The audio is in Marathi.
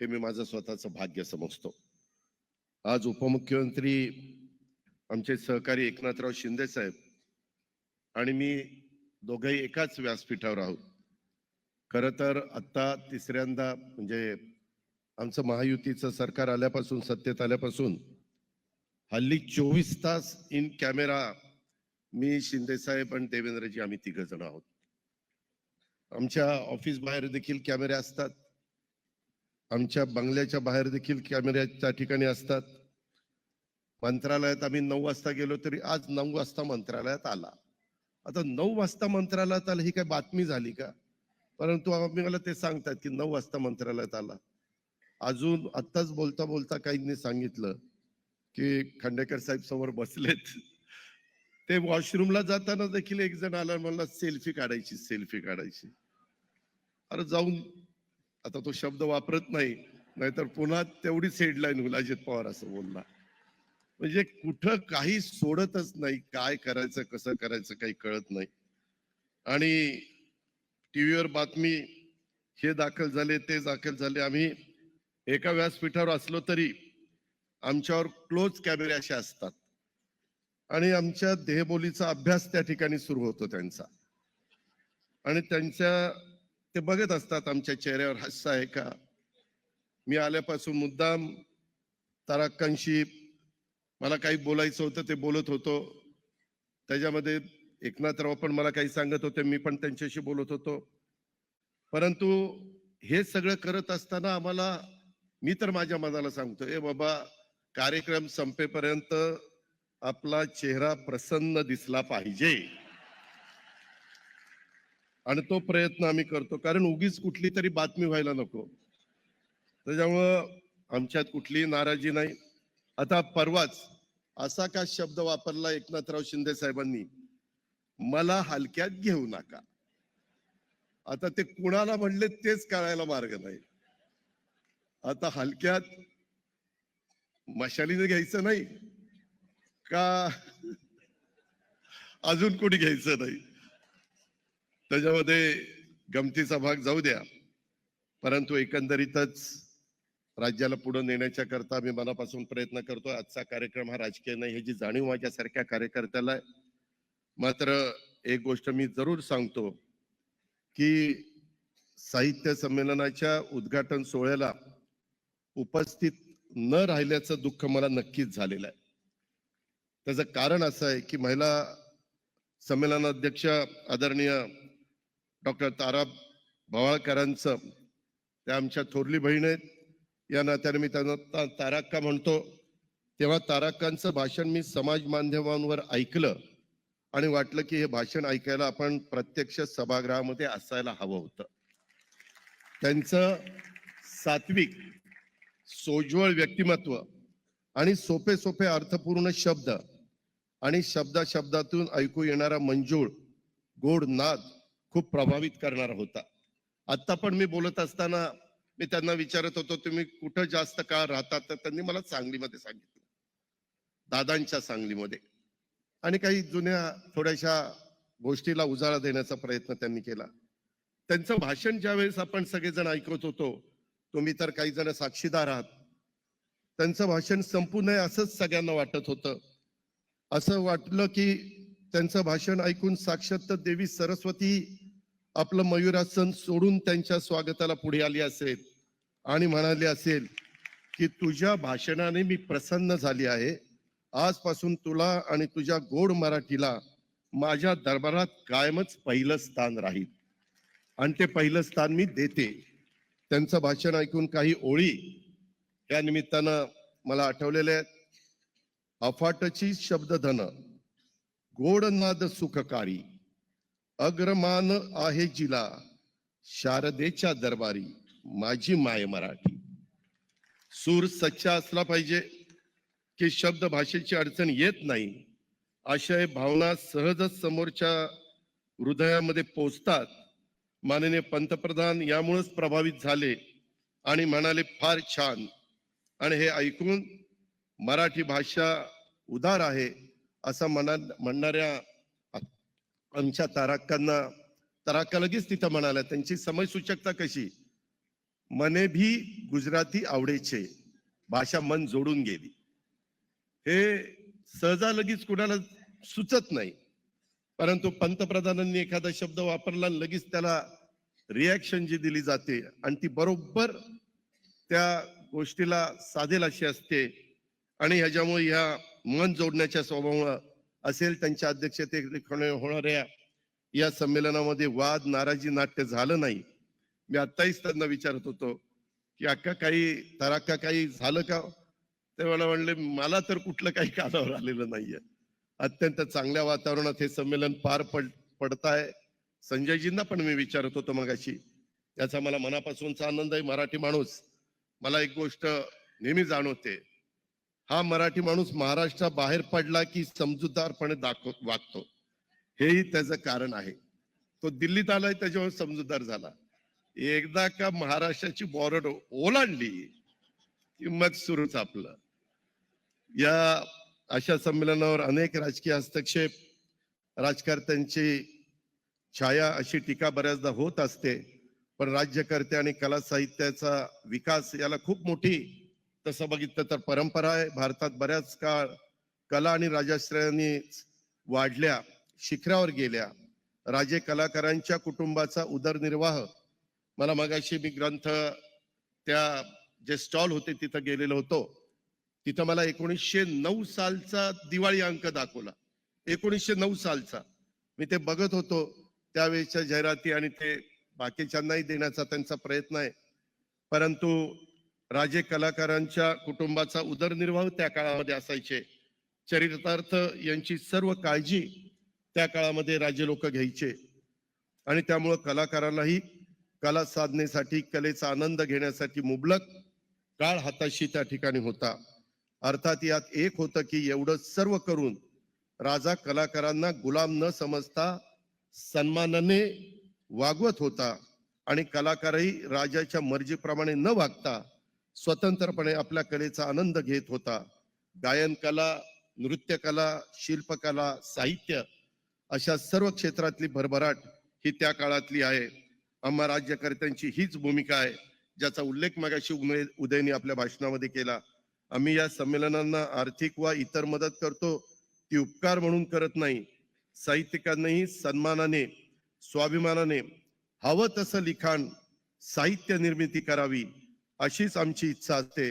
हे मी माझं स्वतःचं भाग्य समजतो. आज उपमुख्यमंत्री आमचे सहकारी एकनाथराव शिंदे साहेब आणि मी दोघंही एकाच व्यासपीठावर आहोत. खरं तर आत्ता तिसऱ्यांदा म्हणजे आमचं महायुतीचं सरकार आल्यापासून, सत्तेत आल्यापासून हल्ली 24 तास इन कॅमेरा मी, शिंदे साहेब आणि देवेंद्रजी आम्ही तिघ जण आहोत. आमच्या ऑफिस बाहेर देखील कॅमेरे असतात, आमच्या बंगल्याच्या बाहेर देखील कॅमेरे त्या ठिकाणी असतात. मंत्रालयात आम्ही 9 वाजता गेलो तरी आज 9 वाजता मंत्रालयात आला. आता 9 वाजता मंत्रालयात आला ही काय बातमी झाली का? परंतु आम्ही मला ते सांगतात की 9 वाजता मंत्रालयात आला. अजून आत्ताच बोलता बोलता काहींनी सांगितलं की खांडेकर साहेब समोर बसलेत. ते वॉशरूमला जाताना देखील एक जण आला, मला सेल्फी काढायची. अरे जाऊन, आता तो शब्द वापरत नाही, नाहीतर पुन्हा तेवढीच हेडलाईन होईल, अजित पवार असं बोलला. म्हणजे कुठं काही सोडतच नाही, काय करायचं कसं करायचं काही कळत नाही. आणि टीव्हीवर बातमी हे दाखल झाले ते दाखल झाले. आम्ही एका व्यासपीठावर असलो तरी आमच्यावर क्लोज कॅमेरे असे असतात आणि आमच्या देहबोलीचा अभ्यास त्या ठिकाणी सुरू होतो त्यांचा. आणि ते बघत असतात आमच्या चेहऱ्यावर हास्य आहे का. मी आल्यापासून मुद्दाम तारक्कांशी मला काही बोलायचं होतं ते बोलत होतो. त्याच्यामध्ये एकनाथराव पण मला काही सांगत होते, मी पण त्यांच्याशी बोलत होतो. परंतु हे सगळं करत असताना आम्हाला, मी तर माझ्या मनाला सांगतो, ए बाबा कार्यक्रम संपेपर्यंत आपला चेहरा प्रसन्न दिसला पाहिजे. आणि तो प्रयत्न आम्ही करतो, कारण उगीच कुठली तरी बातमी व्हायला नको. त्याच्यामुळं आमच्यात कुठलीही नाराजी नाही. आता परवाच असा का शब्द वापरला एकनाथराव शिंदे साहेबांनी, मला हलक्यात घेऊ नका. आता ते कुणाला म्हणले तेच कळायला मार्ग नाही. आता हलक्यात मशालीने घ्यायचं नाही का अजून कोणी घ्यायचं नाही, त्याच्यामध्ये गमतीचा भाग जाऊ द्या. परंतु एकंदरीतच राज्याला पुढे नेण्याच्या करता मी मनापासून प्रयत्न करतो. आजचा कार्यक्रम हा राजकीय नाही, ह्याची जाणीव माझ्यासारख्या कार्यकर्त्याला आहे. मात्र एक गोष्ट मी जरूर सांगतो की साहित्य संमेलनाच्या उद्घाटन सोहळ्याला उपस्थित न राहिल्याचं दुःख मला नक्कीच झालेलं आहे. त्याचं कारण असं आहे की महिला संमेलनाध्यक्ष आदरणीय डॉक्टर तारा भवाळकरांचं, त्या आमच्या थोरली बहीण आहेत, या नात्याने मी त्यांना ताराक्का म्हणतो. तेव्हा ताराक्कांचं भाषण मी समाज माध्यमांवर ऐकलं आणि वाटलं की हे भाषण ऐकायला आपण प्रत्यक्ष सभागृहामध्ये असायला हवं होतं. त्यांचं सात्विक सोज्वळ व्यक्तिमत्व आणि सोपे सोपे अर्थपूर्ण शब्द आणि शब्दातून ऐकू येणारा मंजूळ गोड नाद खूप प्रभावित करणारा होता. आता पण मी बोलत असताना मी त्यांना विचारत होतो, तुम्ही कुठं जास्त काळ राहतात? तर त्यांनी मला सांगलीमध्ये सांगितलं, दादांच्या सांगलीमध्ये. आणि काही जुन्या थोड्याशा गोष्टीला उजाळा देण्याचा प्रयत्न त्यांनी केला. त्यांचं भाषण ज्यावेळेस आपण सगळेजण ऐकत होतो, तुम्ही तर काही जण साक्षीदार आहात, त्यांचं भाषण संपू नये असंच सगळ्यांना वाटत होतं. असं वाटलं की त्यांचं भाषण ऐकून साक्षात देवी सरस्वती आपलं मयुरासन सोडून त्यांच्या स्वागताला पुढे आली असेल आणि म्हणाली असेल की तुझ्या भाषणाने मी प्रसन्न झाली आहे. आजपासून तुला आणि तुझ्या गोड मराठीला माझ्या दरबारात कायमच पहिलं स्थान राहील आणि ते पहिलं स्थान मी देते. त्यांचं भाषण ऐकून काही ओळी या निमित्तानं मला आठवलेल्या आहेत. अफाटची शब्दधन, गोड नाद सुखकारी, अग्रमान आहे जिला, शारदेच्या दरबारी माझी माय मराठी. सूर सच्चा असला पाहिजे की शब्द भाषेची अडचण येत नाही, आशय भावना सहजच समोरच्या हृदयामध्ये पोचतात. माननीय पंतप्रधान यामुळेच प्रभावित झाले आणि म्हणाले फार छान. आणि हे ऐकून मराठी भाषा उदार आहे असं म्हणणाऱ्या आमच्या ताराक्का लगेच तिथं म्हणाल्या. त्यांची समयसूचकता कशी, मने भी गुजराती आवडे छे, भाषा मन जोडून गेली. हे सहजालगीच कुणाला सुचत नाही, परंतु पंतप्रधानांनी एखादा शब्द वापरला आणि लगेच त्याला रिॲक्शन जी दिली जाते आणि ती बरोबर त्या गोष्टीला साधेल अशी असते. आणि ह्याच्यामुळे ह्या मन जोडण्याच्या स्वभावामुळे असेल त्यांच्या अध्यक्षतेखाली होणाऱ्या या संमेलनामध्ये वाद नाराजी नाट्य झालं नाही. मी आत्ताहीच त्यांना विचारत होतो की अक्का काही तराक्का काही झालं का. ते मला म्हणले मला तर कुठलं काही कानावर आलेलं नाहीये. अत्यंत चांगल्या वातावरणात हे संमेलन पार पडताय. संजयजींना पण मी विचारत होतो मगाशी, याचा मला मनापासूनचा आनंद आहे. मराठी माणूस, मला एक गोष्ट नेहमी जाणवते, हा मराठी माणूस महाराष्ट्राबाहेर पडला की समजूतदारपणे वागतो. हेही त्याचं कारण आहे. तो दिल्लीत आलाय त्याच्यावर समजूतदार झाला. एकदा का महाराष्ट्राची बॉर्डर ओलांडली की मग सुरूच आपलं. या अशा संमेलनावर अनेक राजकीय हस्तक्षेप, राजकारत्यांची छाया अशी टीका बऱ्याचदा होत असते. पण राज्यकर्ते आणि कला साहित्याचा विकास याला खूप मोठी तसं बघितलं तर परंपरा आहे. भारतात बऱ्याच काळ कला आणि राजाश्रयांनी वाढल्या, शिखरावर गेल्या. राजे कलाकारांच्या कुटुंबाचा उदरनिर्वाह, मला मगाशी मी ग्रंथ त्या जे स्टॉल होते तिथं गेलेलो होतो. तिथं मला 1909 सालचा दिवाळी अंक दाखवला. 1909 सालचा मी ते बघत होतो. त्यावेळेच्या जाहिराती आणि ते बाकीच्यांनाही देण्याचा त्यांचा प्रयत्न आहे. परंतु राजे कलाकारांच्या कुटुंबाचा उदरनिर्वाह त्या काळामध्ये असायचे. चरितार्थ यांची सर्व काळजी त्या काळामध्ये राजे लोक घ्यायचे. आणि त्यामुळं कलाकारांनाही कला साधनेसाठी, कलेचा आनंद घेण्यासाठी मुबलक काळ हाताशी त्या ठिकाणी होता. अर्थात यात एक होतं की एवढं सर्व करून राजा कलाकारांना गुलाम न समजता सन्मानाने वागवत होता. आणि कलाकारही राजाच्या मर्जीप्रमाणे न वागता स्वतंत्रपणे आपल्या कलेचा आनंद घेत होता. गायन कला, नृत्य कला, शिल्पकला, साहित्य अशा सर्व क्षेत्रातली भरभराट ही त्या काळातली आहे. आम्हा राज्यकर्त्यांची हीच भूमिका आहे, ज्याचा उल्लेख मगाशी उदयनी आपल्या भाषणामध्ये केला. आम्ही या संमेलनांना आर्थिक वा इतर मदत करतो ती उपकार म्हणून करत नाही. साहित्यिकांनाही सन्मानाने, स्वाभिमानाने हवं तसं लिखाण, साहित्य निर्मिती करावी अशीच आमची इच्छा असते.